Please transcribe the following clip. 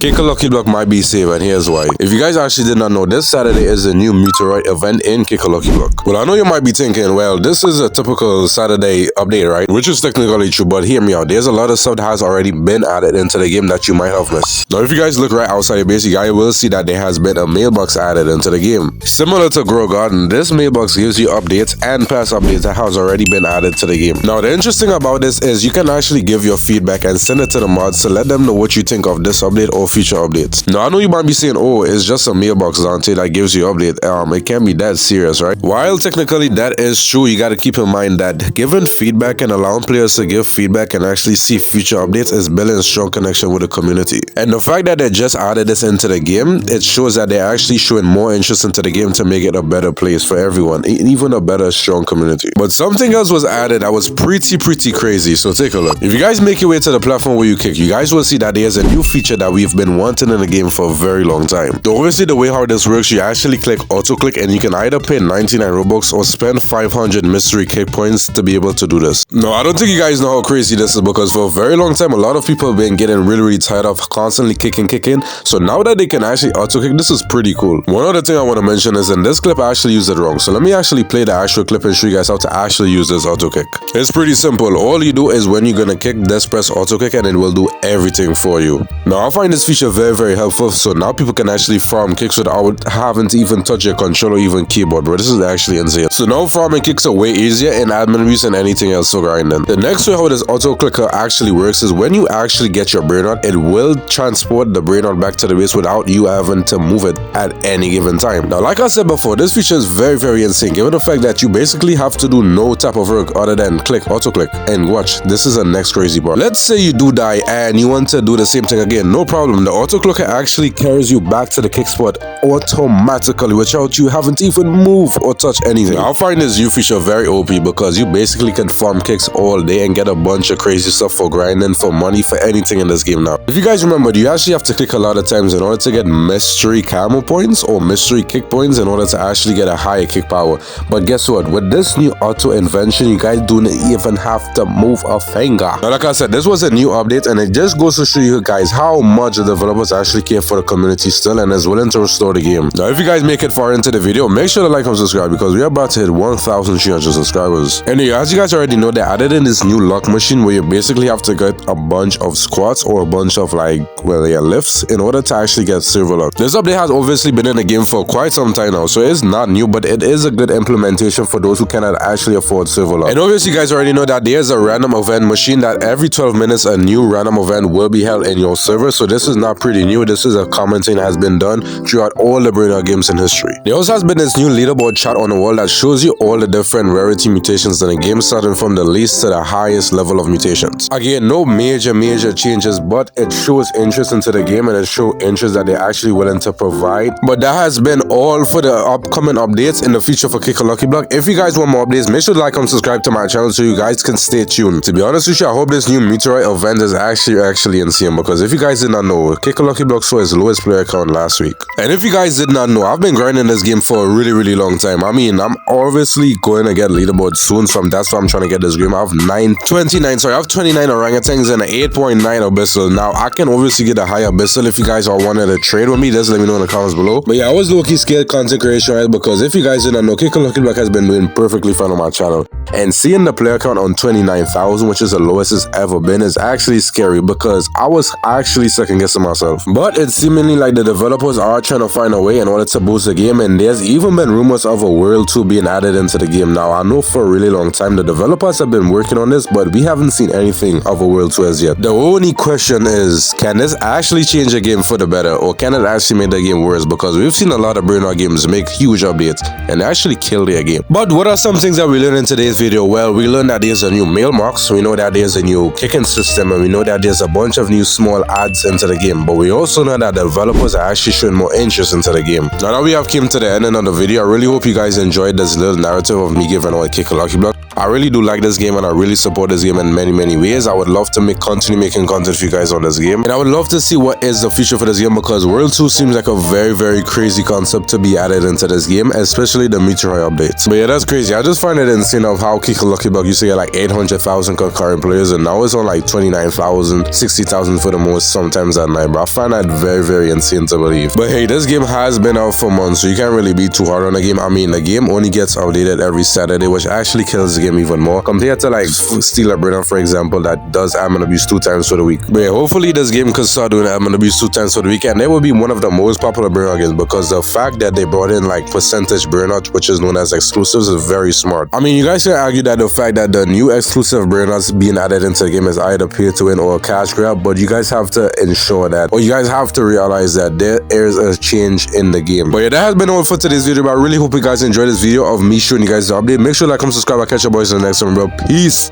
Kick a Lucky Block might be safe, and here's why. If you guys actually did not know, this Saturday is a new meteorite event in Kick a Lucky Block. Well, I know you might be thinking, well, this is a typical Saturday update, right? Which is technically true, but hear me out. There's a lot of stuff that has already been added into the game that you might have missed. Now, if you guys look right outside your base, you guys will see that there has been a mailbox added into the game. Similar to Grow Garden, this mailbox gives you updates and past updates that has already been added to the game. Now, the interesting about this is you can actually give your feedback and send it to the mods to let them know what you think of this update or future updates. Now, I know you might be saying, oh, it's just a mailbox, Dante, that gives you update. It can't be that serious, right? While technically that is true, you got to keep in mind that giving feedback and allowing players to give feedback and actually see future updates is building a strong connection with the community. And the fact that they just added this into the game, it shows that they're actually showing more interest into the game to make it a better place for everyone, even a better, strong community. But something else was added that was pretty crazy, so take a look. If you guys make your way to the platform where you kick, you guys will see that there's a new feature that we've been wanting in the game for a very long time. So obviously the way how this works, you actually click auto click and you can either pay 99 Robux or spend 500 mystery kick points to be able to do this. No, I don't think you guys know how crazy this is, because for a very long time a lot of people have been getting really tired of constantly kicking. So now that they can actually auto kick, this is pretty cool. One other thing I want to mention is in this clip I actually used it wrong, so let me actually play the actual clip and show you guys how to actually use this auto kick. It's pretty simple. All you do is when you're gonna kick, just press auto kick and it will do everything for you. Now I find this feature very helpful, so now people can actually farm kicks without having to even touch your controller or even keyboard, bro. This is actually insane. So now farming kicks are way easier in admin views than anything else for grinding. The next way how this auto clicker actually works is when you actually get your brain out, it will transport the brain out back to the base without you having to move it at any given time. Now, like I said before, this feature is very insane, given the fact that you basically have to do no type of work other than click, auto click, and watch. This is the next crazy part. Let's say you do die and you want to do the same thing again. No problem. The auto clicker actually carries you back to the kick spot automatically without you having to even move or touch anything. Now, I find this new feature very OP because you basically can farm kicks all day and get a bunch of crazy stuff for grinding, for money, for anything in this game now. If you guys remember, you actually have to click a lot of times in order to get mystery camo points or mystery kick points in order to actually get a higher kick power. But guess what? With this new auto invention, you guys don't even have to move a finger. Now, like I said, this was a new update and it just goes to show you guys how much the developers actually care for the community still and is willing to restore the game. Now, if you guys make it far into the video, make sure to like and subscribe because we're about to hit 1,300 subscribers. Anyway, as you guys already know, they added in this new lock machine where you basically have to get a bunch of squats or a bunch of lifts in order to actually get silver lock. This update has obviously been in the game for quite some time now, so it's not new, but it is a good implementation for those who cannot actually afford silver lock. And obviously you guys already know that there's a random event machine that every 12 minutes a new random event will be held in your server, so this is not pretty new. This is a common thing that has been done throughout all the Brainerd games in history. There also has been this new leaderboard chart on the wall that shows you all the different rarity mutations in the game, starting from the least to the highest level of mutations. Again, no major changes, but it shows interest into the game and it shows interest that they're actually willing to provide. But that has been all for the upcoming updates in the future for Kick a Lucky Block. If you guys want more updates, make sure to like and subscribe to my channel so you guys can stay tuned. To be honest with you, I hope this new meteorite event is actually insane, because if you guys did not know, Kick a Lucky Block saw his lowest player count last week. And if you guys did not know, I've been grinding this game for a really long time. I mean, I'm obviously going to get leaderboard soon, so that's why I'm trying to get this game. I have 29 orangutans and an 8.9 abyssal. Now, I can obviously get a higher abyssal if you guys are wanting to trade with me. Just let me know in the comments below. But yeah, I was low-key scared content creation, right? Because if you guys did not know, Kick a Lucky Block has been doing perfectly fine on my channel. And seeing the player count on 29,000, which is the lowest it's ever been, is actually scary because I was actually second-guessing myself. But it's seemingly like the developers are trying to find a way in order to boost the game, and there's even been rumors of a World 2 being added into the game. Now, I know for a really long time the developers have been working on this, but we haven't seen anything of a World 2 as yet. The only question is, can this actually change the game for the better, or can it actually make the game worse? Because we've seen a lot of Brainerd games make huge updates and actually kill their game. But what are some things that we learned in today's video? Well, we learned that there's a new mailbox, we know that there's a new kicking system, and we know that there's a bunch of new small adds into the game. But we also know that the developers are actually showing more interest into the game. Now that we have came to the end of the video, I really hope you guys enjoyed this little narrative of me giving away Kick a Lucky Block. I really do like this game and I really support this game in many ways. I would love to continue making content for you guys on this game, and I would love to see what is the future for this game, because World 2 seems like a very crazy concept to be added into this game, especially the meteorite updates. But yeah, that's crazy. I just find it insane of how Kick a Lucky Block used to get like 800,000 concurrent players and now it's on like 29,000, 60,000 for the most sometimes at night, but I find that very insane to believe. But hey, this game has been out for months, so you can't really be too hard on the game. I mean, the game only gets updated every Saturday, which actually kills the game even more compared to like Steal a Brain, for example, that does admin abuse 2 times for the week. But yeah, hopefully this game could start doing admin abuse 2 times for the week, and it will be one of the most popular burnout games, because the fact that they brought in like percentage burnout, which is known as exclusives, is very smart. I mean, you guys can argue that the fact that the new exclusive burnouts being added into the game is either pay to win or a cash grab, but you guys have to ensure that, or you guys have to realize that there is a change in the game. But yeah, that has been all for today's video, but I really hope you guys enjoyed this video of me showing you guys the update. Make sure to like, comment, subscribe. I'll catch you boys in the next one, bro. Peace.